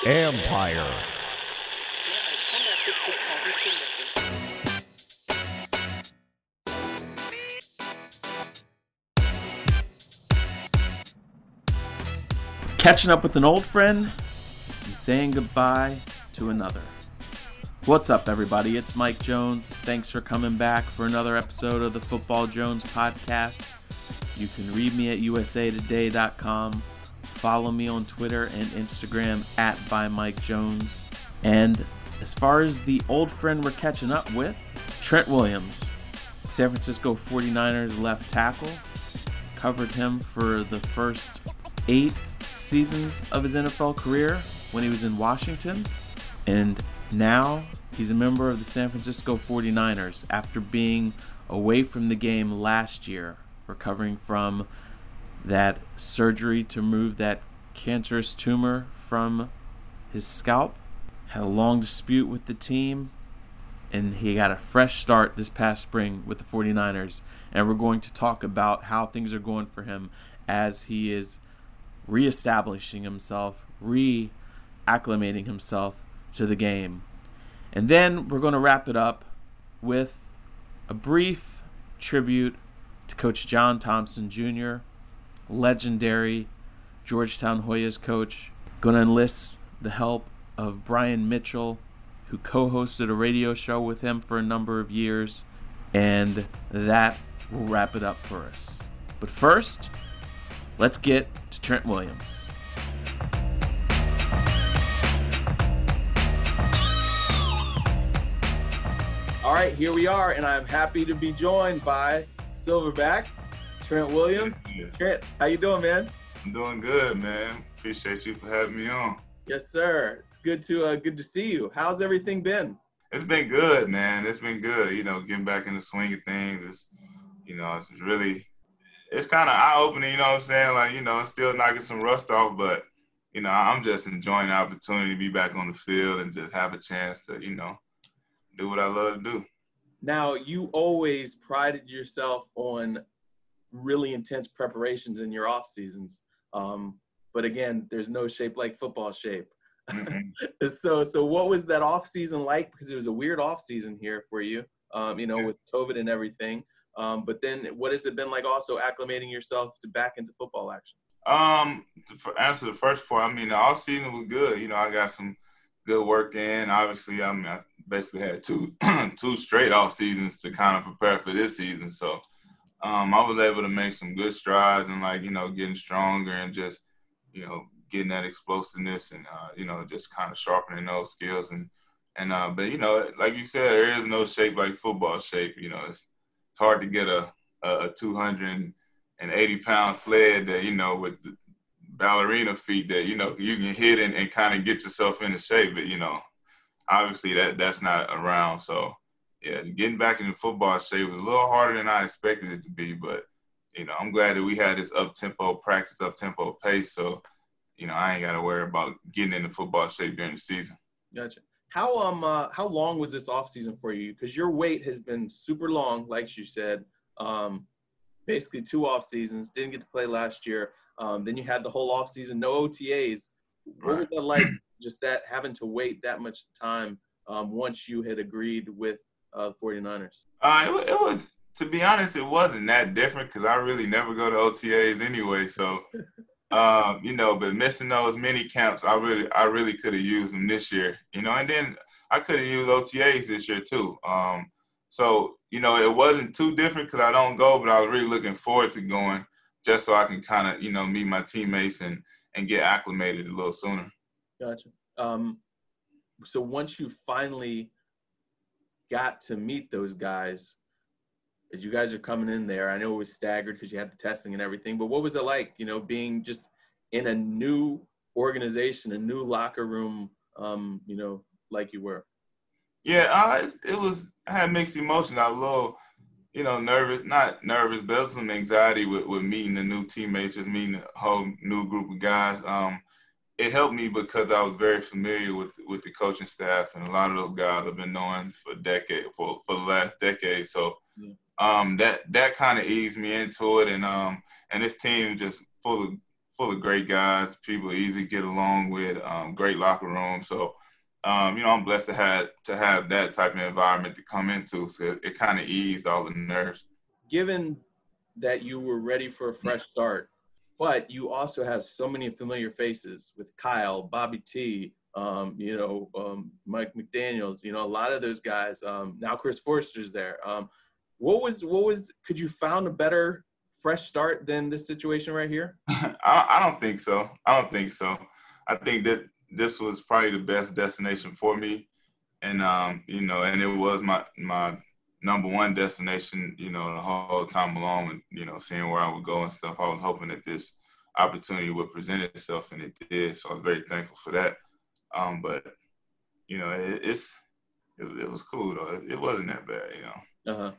Empire. Catching up with an old friend and saying goodbye to another. What's up, everybody? It's Mike Jones. Thanks for coming back for another episode of the Football Jones podcast. You can read me at usatoday.com. Follow me on Twitter and Instagram at @ByMikeJones. And as far as the old friend we're catching up with, Trent Williams, San Francisco 49ers left tackle. Covered him for the first 8 seasons of his NFL career when he was in Washington. And now he's a member of the San Francisco 49ers after being away from the game last year, recovering from that surgery to remove that cancerous tumor from his scalp. Had a long dispute with the team, and he got a fresh start this past spring with the 49ers. And we're going to talk about how things are going for him as he is reestablishing himself, reacclimating himself to the game. And then we're going to wrap it up with a brief tribute to Coach John Thompson Jr., legendary Georgetown Hoyas coach. Going to enlist the help of Brian Mitchell, who co-hosted a radio show with him for a number of years. And that will wrap it up for us. But first, let's get to Trent Williams. All right, here we are, and I'm happy to be joined by Silverback, Trent Williams. Trent, how you doing, man? I'm doing good, man. Appreciate you for having me on. Yes, sir. It's good to see you. How's everything been? It's been good, man. It's been good. Getting back in the swing of things. It's kind of eye-opening, you know what I'm saying? It's still knocking some rust off, but, I'm just enjoying the opportunity to be back on the field and just have a chance to, do what I love to do. Now, you always prided yourself on really intense preparations in your off seasons. But again, there's no shape like football shape. Mm-hmm. So what was that off season like? Because it was a weird off season here for you, with COVID and everything. But then what has it been like also acclimating yourself back into football action? To answer the first part, the off season was good. I got some good work in. Obviously, I basically had two straight off seasons to kind of prepare for this season. So I was able to make some good strides and getting stronger and just, getting that explosiveness and, just kind of sharpening those skills. But, like you said, there is no shape like football shape. It's hard to get a 280-pound sled that, with the ballerina feet that, you can hit and kind of get yourself into shape. But, obviously that's not around. So, yeah, getting back into football shape was a little harder than I expected it to be. But, I'm glad that we had this up-tempo practice, up-tempo pace. So, I ain't got to worry about getting into football shape during the season. Gotcha. How long was this off season for you? Because your wait has been super long, like you said. Basically 2 off seasons. Didn't get to play last year. Then you had the whole off season, no OTAs. What was that like? Just that having to wait that much time once you had agreed with the 49ers. It was, to be honest, it wasn't that different because I really never go to OTAs anyway. So. But missing those mini camps, I really could have used them this year, and then I could have used OTAs this year too. So, it wasn't too different because I don't go, but I was really looking forward to going just so I can kind of, meet my teammates and get acclimated a little sooner. Gotcha. So once you finally got to meet those guys, as you guys are coming in there, I know it was staggered because you had the testing and everything, but what was it like, being just in a new organization, a new locker room, like you were? Yeah, I had mixed emotions. I was a little, nervous, not nervous, but some anxiety with meeting the new teammates, just meeting a whole new group of guys. It helped me because I was very familiar with the coaching staff, and a lot of those guys I've been knowing for the last decade. So, that kind of eased me into it, and this team just full full of great guys, people easy to get along with, great locker room. So, I'm blessed to have that type of environment to come into. So it kind of eased all the nerves. Given that you were ready for a fresh start, but you also have so many familiar faces with Kyle, Bobby T, Mike McDaniels, a lot of those guys. Now Chris Forster's there. Could you found a better fresh start than this situation right here? I don't think so. I think that this was probably the best destination for me. And, and it was my number one destination, the whole time along and, seeing where I would go and stuff. I was hoping that this opportunity would present itself, and it did. So I was very thankful for that. But, it was cool, though. It wasn't that bad, Uh-huh.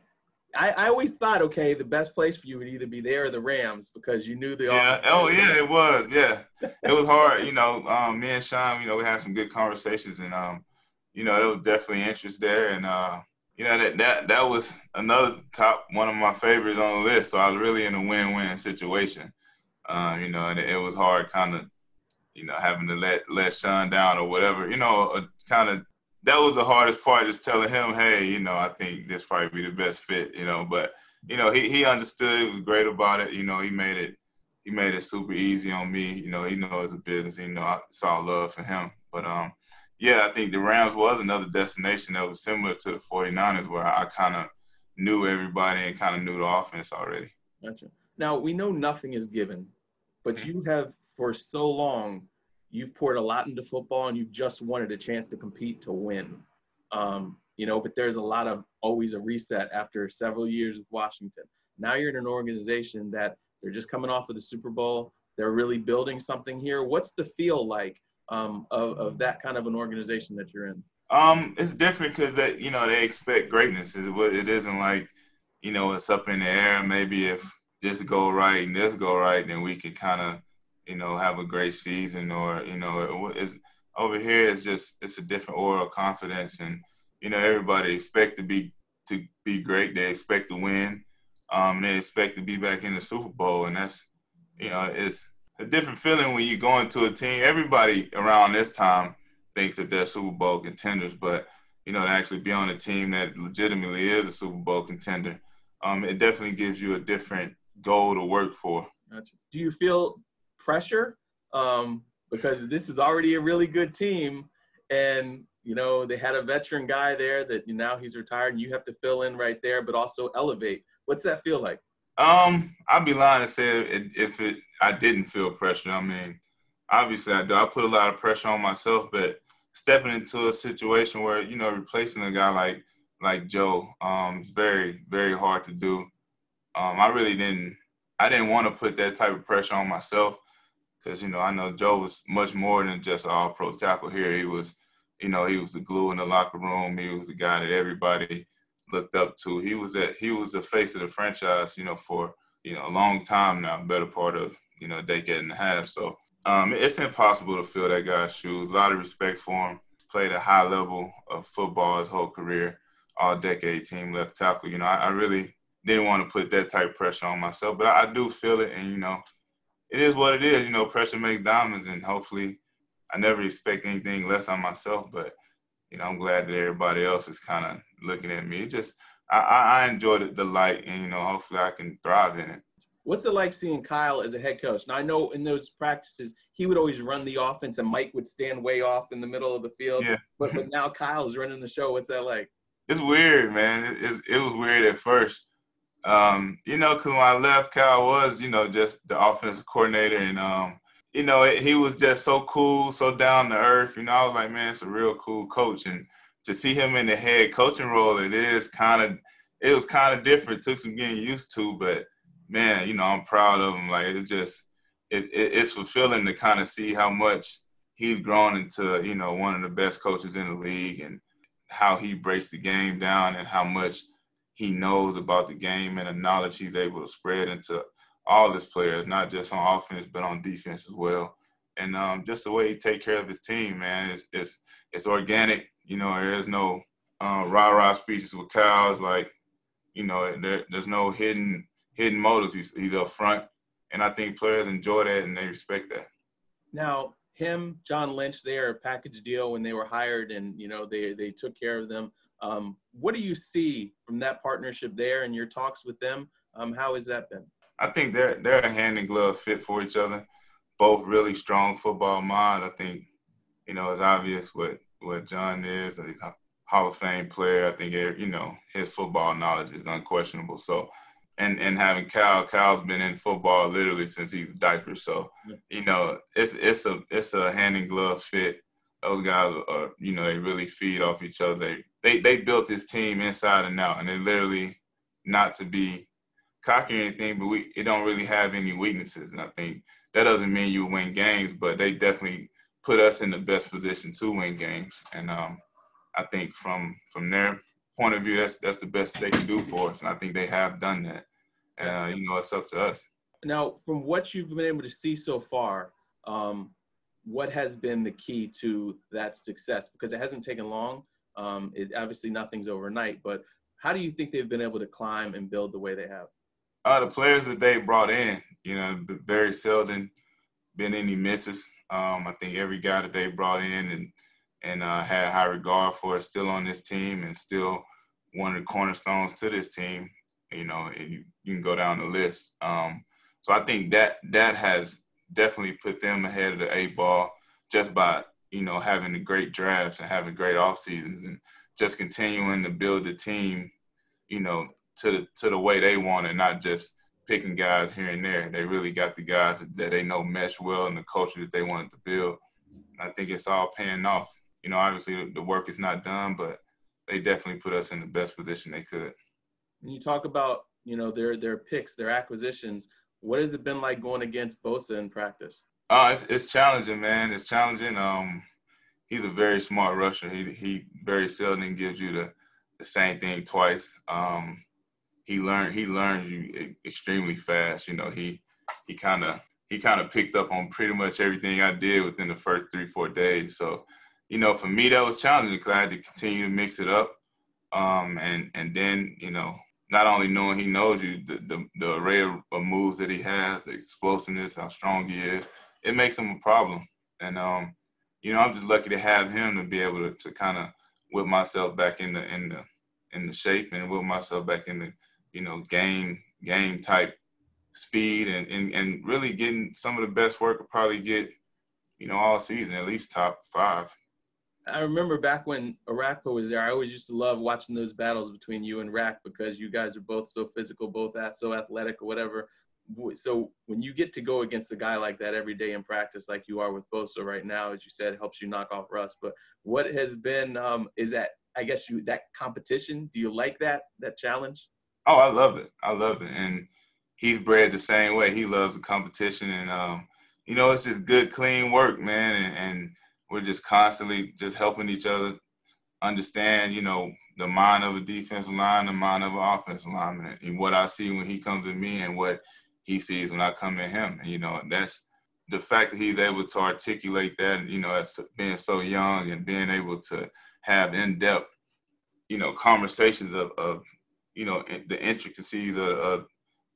I always thought, okay, the best place for you would either be there or the Rams because you knew the yeah. Oh yeah, it was. Yeah, it was hard. Me and Sean, we had some good conversations, and there was definitely interest there, and that was another one of my favorites on the list. So I was really in a win-win situation. And it was hard, kind of, having to let Sean down or whatever. Kind of. That was the hardest part, just telling him, hey, I think this probably be the best fit, But, he understood, was great about it. He made it super easy on me. He knows the business. I saw love for him. But, I think the Rams was another destination that was similar to the 49ers where I kind of knew everybody and kind of knew the offense already. Gotcha. Now, we know nothing is given, but you have for so long – you've poured a lot into football and you've just wanted a chance to compete to win. But there's always a reset after several years of Washington. Now you're in an organization that they're just coming off of the Super Bowl. They're really building something here. What's the feel like of that kind of an organization that you're in? It's different because they expect greatness. It isn't like, it's up in the air. Maybe if this go right and this go right, then we can kind of, have a great season, or, it's over here. It's a different aura of confidence, and, everybody expect to be great. They expect to win. They expect to be back in the Super Bowl. And that's, it's a different feeling when you go into a team. Everybody around this time thinks that they're Super Bowl contenders, but, to actually be on a team that legitimately is a Super Bowl contender, it definitely gives you a different goal to work for. Gotcha. Do you feel pressure because this is already a really good team, and they had a veteran guy there that now he's retired and you have to fill in right there but also elevate? What's that feel like? I'd be lying to say I didn't feel pressure. I mean, obviously I do. I put a lot of pressure on myself, but stepping into a situation where replacing a guy like Joe is very, very hard to do. I didn't want to put that type of pressure on myself. Because, I know Joe was much more than just an all-pro tackle here. He was, he was the glue in the locker room. He was the guy that everybody looked up to. He was the face of the franchise, for, a long time now, better part of, a decade and a half. So it's impossible to fill that guy's shoes. A lot of respect for him. Played a high level of football his whole career, all-decade team left tackle. I really didn't want to put that type of pressure on myself. But I do feel it, and, it is what it is. Pressure makes diamonds, and hopefully I never expect anything less on myself. But, I'm glad that everybody else is kind of looking at me. I enjoyed the light, and, hopefully I can thrive in it. What's it like seeing Kyle as a head coach? Now, I know in those practices, he would always run the offense and Mike would stand way off in the middle of the field. Yeah. But now Kyle's running the show. What's that like? It's weird, man. It was weird at first. Because when I left, Kyle was, just the offensive coordinator, and, he was just so cool, so down to earth. I was like, man, it's a real cool coach. And to see him in the head coaching role, it was kind of different. It took some getting used to, but man, I'm proud of him. Like, it's fulfilling to kind of see how much he's grown into, one of the best coaches in the league, and how he breaks the game down and how much he knows about the game and the knowledge he's able to spread into all his players, not just on offense, but on defense as well. And just the way he take care of his team, man, it's organic. There's no rah-rah speeches with Kyle. It's like, there's no hidden motives. He's up front, And I think players enjoy that and they respect that. Now, him, John Lynch, they are a package deal when they were hired, and they took care of them. What do you see from that partnership there and your talks with them? How has that been? I think they're a hand in glove fit for each other. Both really strong football minds. I think, it's obvious what John is. He's a Hall of Fame player. I think, his football knowledge is unquestionable. So, and having Cal's been in football literally since he was diaper. So, it's a hand in glove fit. Those guys are, they really feed off each other. They built this team inside and out, and they literally, not to be cocky or anything, but it don't really have any weaknesses. And I think that doesn't mean you win games, but they definitely put us in the best position to win games. And I think from their point of view, that's the best they can do for us. And I think they have done that. And, it's up to us. Now, from what you've been able to see so far, what has been the key to that success? Because it hasn't taken long. Obviously, nothing's overnight. But how do you think they've been able to climb and build the way they have? The players that they brought in, very seldom been any misses. I think every guy that they brought in and had high regard for is still on this team and still one of the cornerstones to this team. And you can go down the list. So I think that has definitely put them ahead of the eight ball just by, having the great drafts and having great off seasons and just continuing to build the team, to the way they want it, not just picking guys here and there. They really got the guys that they know mesh well and the culture that they wanted to build. I think it's all paying off. Obviously the work is not done, but they definitely put us in the best position they could. When you talk about, their picks, their acquisitions, what has it been like going against Bosa in practice? It's challenging, man. It's challenging. He's a very smart rusher. He very seldom gives you the same thing twice. He learns you extremely fast. He kind of picked up on pretty much everything I did within the first 3-4 days. So, for me that was challenging because I had to continue to mix it up. And then, not only knowing he knows you, the array of moves that he has, the explosiveness, how strong he is, it makes him a problem. And I'm just lucky to have him to be able to kind of whip myself back in the shape and whip myself back in the game type speed and really getting some of the best work I'll probably get, all season, at least top 5. I remember back when Arakpo was there, I always used to love watching those battles between you and Rak because you guys are both so physical, both so athletic or whatever. So when you get to go against a guy like that every day in practice, like you are with Bosa right now, as you said, it helps you knock off rust. But what has been, is that, I guess, that competition? Do you like that challenge? Oh, I love it. And he's bred the same way. He loves the competition. And, it's just good, clean work, man. And we're just constantly just helping each other understand, the mind of a defensive line, the mind of an offensive lineman, and what I see when he comes at me and what he sees when I come at him. And, that's the fact that he's able to articulate that, as being so young and being able to have in-depth, conversations of the intricacies of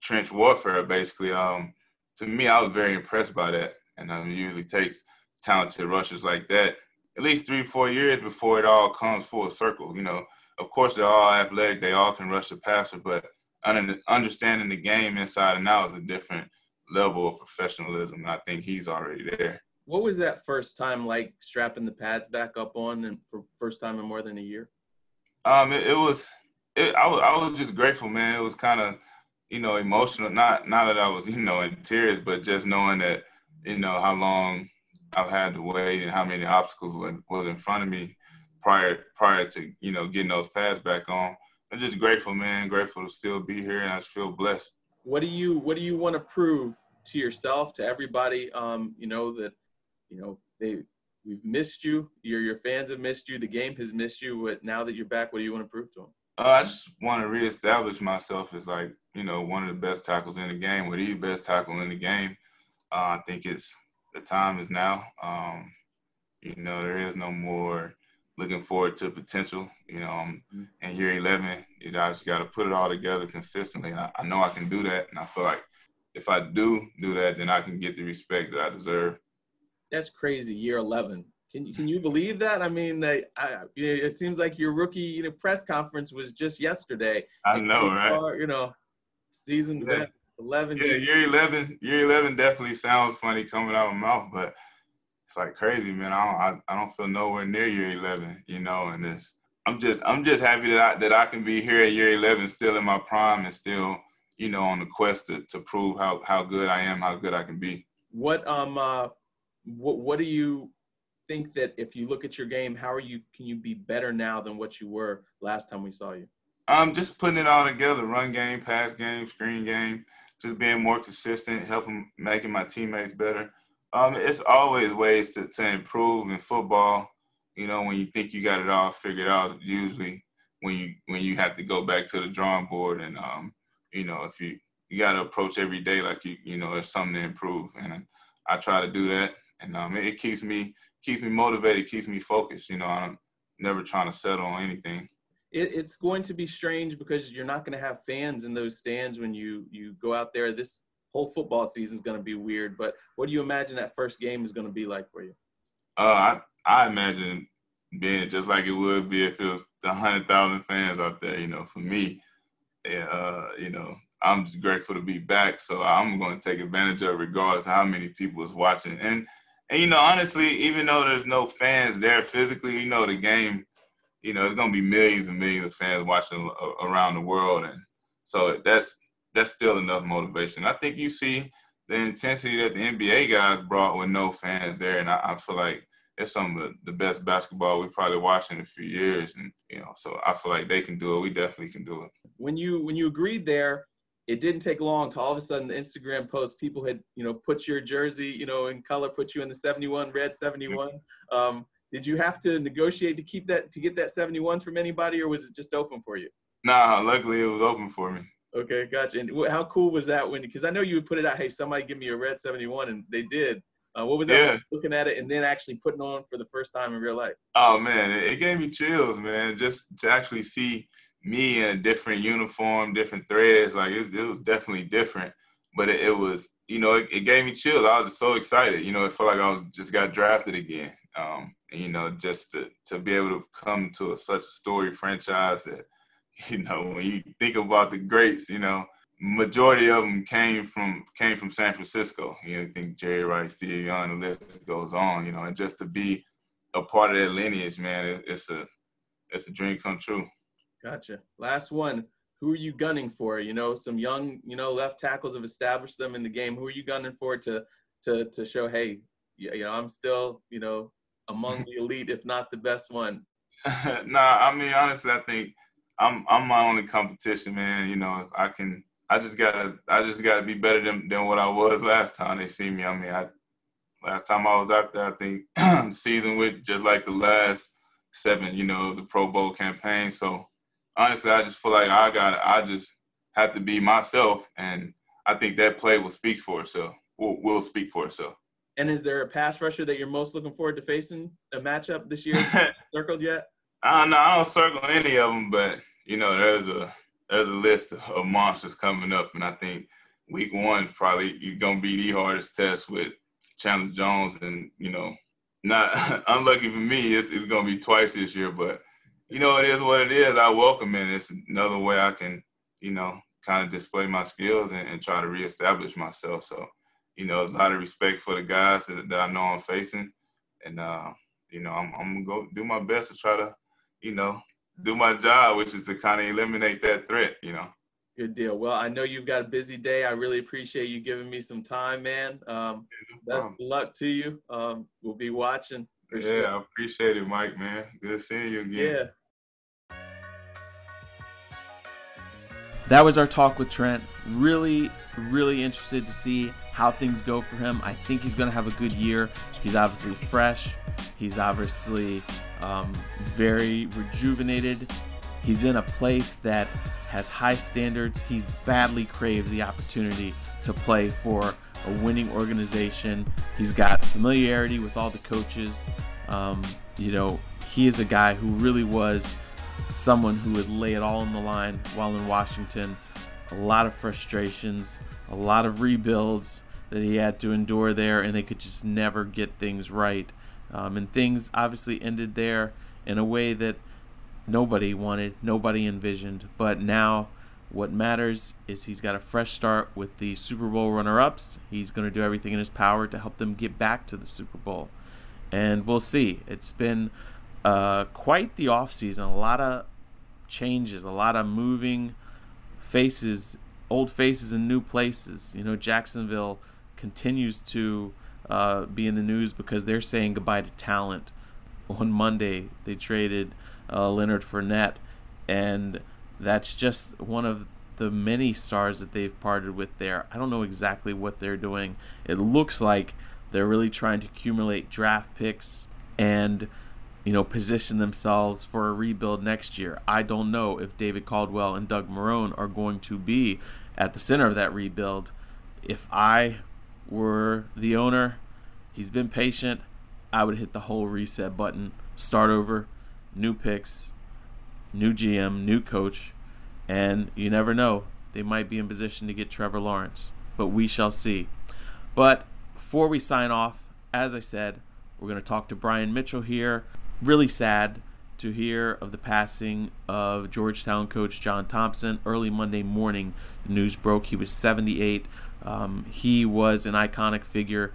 trench warfare, basically. To me, I was very impressed by that. And it usually takes talented rushers like that at least 3-4 years before it all comes full circle. Of course, they're all athletic. They all can rush the passer, but understanding the game inside and out is a different level of professionalism. And I think he's already there. What was that first time like strapping the pads back up on and for first time in more than a year? I was just grateful, man. It was kind of, emotional. Not that I was, in tears, but just knowing that, how long I've had to wait and how many obstacles was in front of me prior to, getting those pads back on. I'm just grateful, man. Grateful to still be here, and I just feel blessed. What do you want to prove to yourself, to everybody? We've missed you. Your fans have missed you. The game has missed you. But now that you're back, what do you want to prove to them? I just want to reestablish myself as one of the best tackles in the game, or the best tackle in the game. I think the time is now. There is no more looking forward to potential. In year 11, I just got to put it all together consistently. And I know I can do that, and I feel like if I do that, then I can get the respect that I deserve. That's crazy. Year 11. Can you believe that? I mean, it seems like your rookie press conference was just yesterday. I know, right? Season yeah. 11. Yeah, year 11 definitely sounds funny coming out of my mouth, but it's like crazy, man. I don't feel nowhere near year 11, and I'm just happy that I can be here at year 11, still in my prime and still, on the quest to prove how good I am, how good I can be. What do you think that if you look at your game, can you be better now than what you were last time we saw you? Just putting it all together: run game, pass game, screen game, just being more consistent, making my teammates better. It's always ways to improve in football. When you think you got it all figured out, usually when you have to go back to the drawing board and if you got to approach every day like there's something to improve, and I try to do that, and it keeps me motivated, keeps me focused. I'm never trying to settle on anything. It's going to be strange because you're not going to have fans in those stands when you go out there. This whole football season is going to be weird, but what do you imagine that first game is going to be like for you? I imagine being just like it would be if it was 100,000 fans out there. For me, I'm just grateful to be back. So I'm going to take advantage of it regardless of how many people is watching. And honestly, even though there's no fans there physically, the game, it's going to be millions and millions of fans watching around the world. And so that's still enough motivation. I think you see the intensity that the NBA guys brought with no fans there. And I feel like it's some of the best basketball we probably watched in a few years. And, so I feel like they can do it. We definitely can do it. When you agreed there, it didn't take long to all of a sudden the Instagram post, people had, put your jersey, in color, put you in the 71, red 71. Did you have to negotiate to get that 71 from anybody, or was it just open for you? Nah, luckily it was open for me. Okay, gotcha. And how cool was that because I know you would put it out, hey, somebody give me a red 71, and they did. What was that like, looking at it and then actually putting on for the first time in real life? Oh, man, it gave me chills, man, just to actually see me in a different uniform, different threads. Like, it was definitely different. But it was, it gave me chills. I was just so excited. It felt like I just got drafted again. Just to be able to come to such a storied franchise that, when you think about the greats, majority of them came from San Francisco. You think Jerry Rice, Steve Young, the list goes on. And just to be a part of that lineage, man, it's a dream come true. Gotcha. Last one. Who are you gunning for? Some young, left tackles have established them in the game. Who are you gunning for to show, hey, I'm still, among the elite, if not the best one? Nah, I mean, honestly, I think I'm my only competition, man. If I just gotta be better than what I was last time they see me. I mean, last time I was out there, I think the season with just like the last 7, the Pro Bowl campaign. So honestly, I just feel like I just have to be myself, and I think that play will speak for itself. Will speak for itself. And is there a pass rusher that you're most looking forward to facing a matchup this year? Circled yet? I don't circle any of them, but there's a list of monsters coming up, and I think week 1 is probably gonna be the hardest test with Chandler Jones, and not unlucky for me, it's gonna be twice this year, but it is what it is. I welcome it. It's another way I can kind of display my skills and try to reestablish myself. So a lot of respect for the guys that I know I'm facing, and I'm gonna go do my best to try to do my job, which is to kind of eliminate that threat, Good deal. Well, I know you've got a busy day. I really appreciate you giving me some time, man. Best of luck to you. We'll be watching. Sure. I appreciate it, Mike, man. Good seeing you again. Yeah. That was our talk with Trent. Really, really interested to see how things go for him. I think he's going to have a good year. He's obviously fresh. He's obviously very rejuvenated. He's in a place that has high standards. He's badly craved the opportunity to play for a winning organization. He's got familiarity with all the coaches. He is a guy who really was someone who would lay it all on the line while in Washington. a lot of frustrations, a lot of rebuilds that he had to endure there, and they could just never get things right. And things obviously ended there in a way that nobody wanted, nobody envisioned. But now what matters is he's got a fresh start with the Super Bowl runner-ups. He's going to do everything in his power to help them get back to the Super Bowl. And we'll see. It's been quite the offseason. A lot of changes, a lot of moving faces, old faces in new places. You know, Jacksonville continues to be in the news because they're saying goodbye to talent. On Monday, they traded Leonard Fournette, and that's just one of the many stars that they've parted with there. I don't know exactly what they're doing. It looks like they're really trying to accumulate draft picks and, you know, position themselves for a rebuild next year. I don't know if David Caldwell and Doug Marrone are going to be at the center of that rebuild. If I were the owner, he's been patient, I would hit the whole reset button, start over, new picks, new GM, new coach, and you never know. They might be in position to get Trevor Lawrence, but we shall see. But before we sign off, as I said, we're going to talk to Brian Mitchell here. Really sad to hear of the passing of Georgetown coach John Thompson. Early Monday morning, news broke he was 78. He was an iconic figure,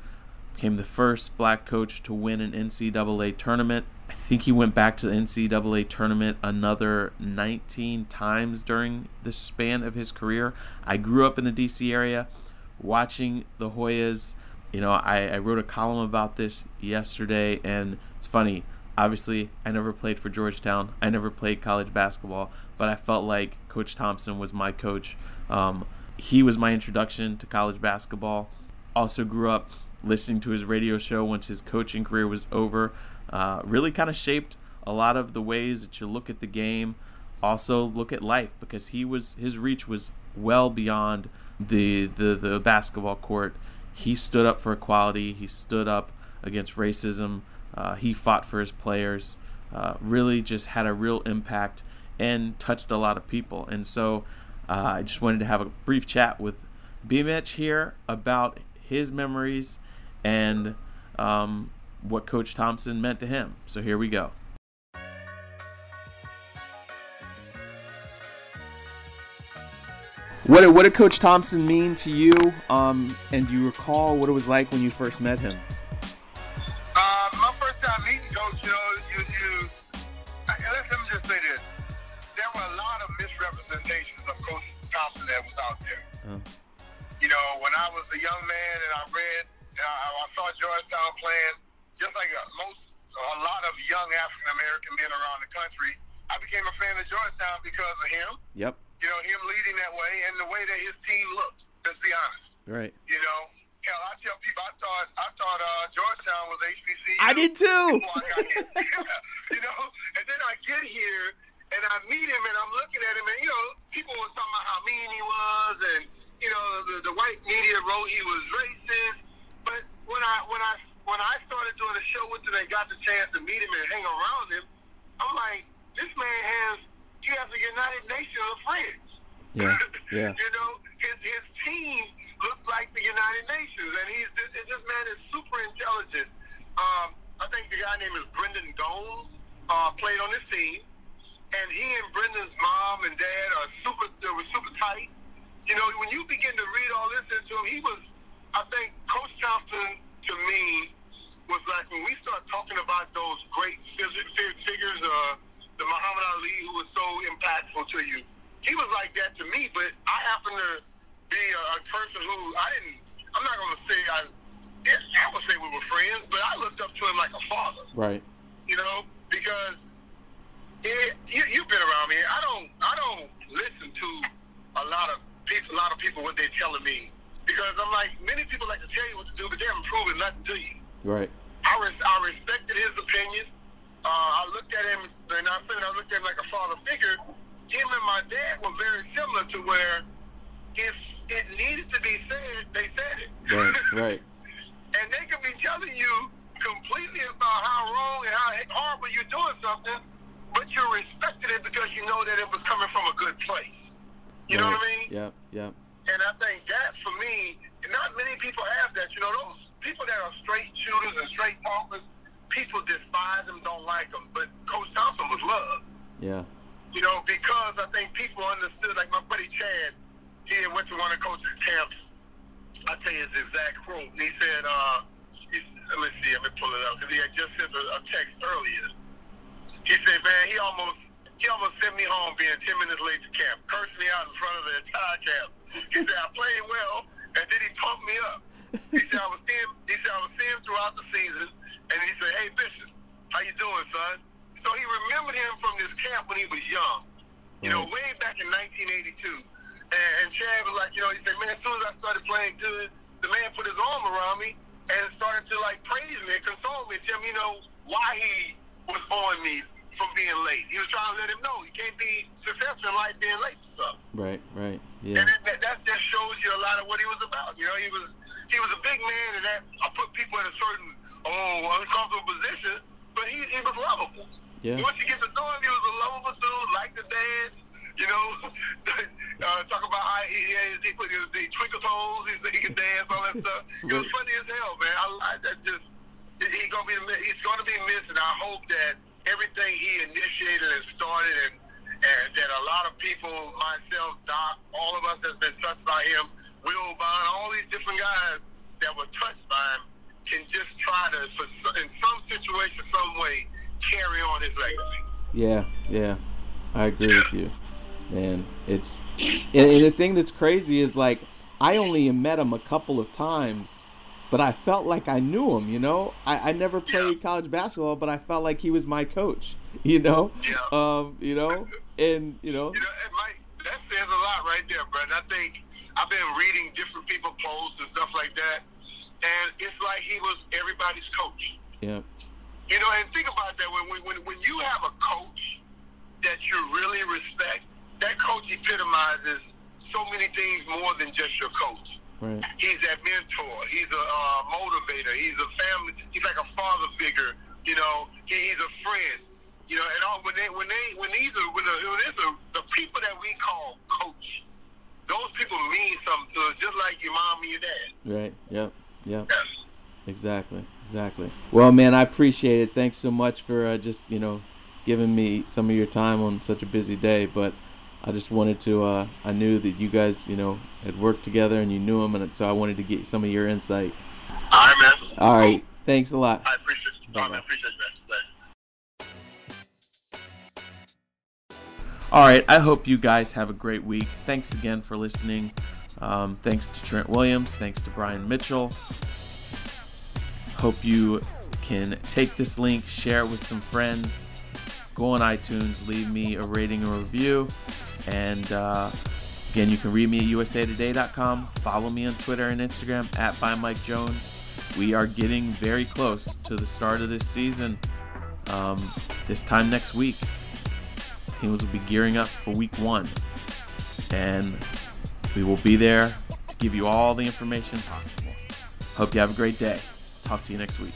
became the first black coach to win an NCAA tournament. I think he went back to the NCAA tournament another 19 times during the span of his career. I grew up in the D.C. area watching the Hoyas. You know, I wrote a column about this yesterday, and it's funny. Obviously, I never played for Georgetown. I never played college basketball, but I felt like Coach Thompson was my coach. He was my introduction to college basketball. Also grew up listening to his radio show once his coaching career was over. Really kind of shaped a lot of the ways that you look at the game, also look at life, because his reach was well beyond the basketball court. He stood up for equality. He stood up against racism. He fought for his players. Really just had a real impact and touched a lot of people. And so I just wanted to have a brief chat with B-Mitch here about his memories and what Coach Thompson meant to him. So here we go. What did Coach Thompson mean to you? And do you recall what it was like when you first met him? My first time meeting Coach, let me just say this. There were a lot of misrepresentations of Coach Thompson that was out there. You know, when I was a young man and I read, I saw Georgetown playing, just like a lot of young African-American men around the country, I became a fan of Georgetown because of him. Yep. You know, him leading that way and the way that his team looked. Let's be honest. Right. You know, hell, I tell people I thought Georgetown was HBCU. I did too. You know, and then I get here and I meet him and I'm looking at him and, you know, people were talking about how mean he was and, you know, the white media wrote he was racist. But when I started doing a show with him and got the chance to meet him and hang around him, I'm like, this man has a United Nations of friends. Yeah, yeah. You know, his team looks like the United Nations, and this man is super intelligent. I think the guy named is Brendan Gomes played on this team, and he and Brendan's mom and dad were super tight. You know, when you begin to read all this into him, I think Coach Thompson to me was like when we start talking about those great figures, the Muhammad Ali who was so impactful to you. He was like that to me, but I happen to be a person who I'm not going to say I would say we were friends, but I looked up to him like a father. Right. You know, because you've been around me. I don't listen to a lot of people what they're telling me, because I'm like, many people like to tell you what to do, but they haven't proven nothing to you. Right. I respected his opinion. I looked at him, and I looked at him like a father figure. Him and my dad were very similar to where if it needed to be said, they said it. Right. And they could be telling you completely about how wrong and how horrible you're doing something, but you respected it because you know that it was coming from a good place. You know what I mean? Yeah. And I think that, for me, not many people have that. You know, those people that are straight shooters and straight talkers, people despise them, don't like them. But Coach Thompson was loved. Yeah. You know, because I think people understood, like my buddy Chad, he had went to one of Coach's camps. I'll tell you his exact quote. And he said, let me pull it up, because he had just sent a text earlier. He said, man, he almost sent me home being 10 minutes late to camp, cursed me out in front of the entire camp. He said, I played well, and then he pumped me up. He said, I was seeing him throughout the season, and he said, hey, Bishop, how you doing, son? So he remembered him from this camp when he was young, you know, way back in 1982. And Chad was like, you know, he said, man, as soon as I started playing good, the man put his arm around me and started to, like, praise me and console me and tell me, you know, why he was on me from being late. He was trying to let him know you can't be successful in life being late for something. Right, yeah. And that just shows you a lot of what he was about. You know, he was a big man, and that I put people in a certain uncomfortable position, but he was lovable. Yeah. Once you get to know him, he was a lovable dude, liked to dance. You know, talk about how he put his twinkle toes, he could dance, all that stuff. It was funny as hell, man. He's gonna be missed, and I hope that everything he initiated and started, and that a lot of people, myself, Doc, all of us has been touched by him, Will Bond, all these different guys that were touched by him, can just try to, in some situation, some way, carry on his legacy. Yeah. I agree with you. Man, and the thing that's crazy is, like, I only met him a couple of times, but I felt like I knew him, you know? I never played college basketball, but I felt like he was my coach, you know? Yeah. You know, and, you know. That says a lot right there, bro. And I think I've been reading different people's posts and stuff like that, and it's like he was everybody's coach. Yeah. You know, and think about that. When you have a coach that you really respect, that coach epitomizes so many things more than just your coach. Right. He's that mentor. He's a motivator. He's a family. He's like a father figure. You know, he's a friend. You know, and all when the people that we call coach, those people mean something to us, just like your mom and your dad. Right. Yep. Exactly. Well, man, I appreciate it. Thanks so much for just, you know, giving me some of your time on such a busy day. But I just wanted to, I knew that you guys, you know, had worked together and you knew him, and so I wanted to get some of your insight. All right, man. All right. Thanks a lot. I appreciate it. I appreciate that. All right. I hope you guys have a great week. Thanks again for listening. Thanks to Trent Williams. Thanks to Brian Mitchell. Hope you can take this link, share it with some friends. Go on iTunes, leave me a rating or review. And again, you can read me at usatoday.com. Follow me on Twitter and Instagram at @ByMikeJones. We are getting very close to the start of this season. This time next week, teams will be gearing up for week 1. And we will be there to give you all the information possible. Hope you have a great day. Talk to you next week.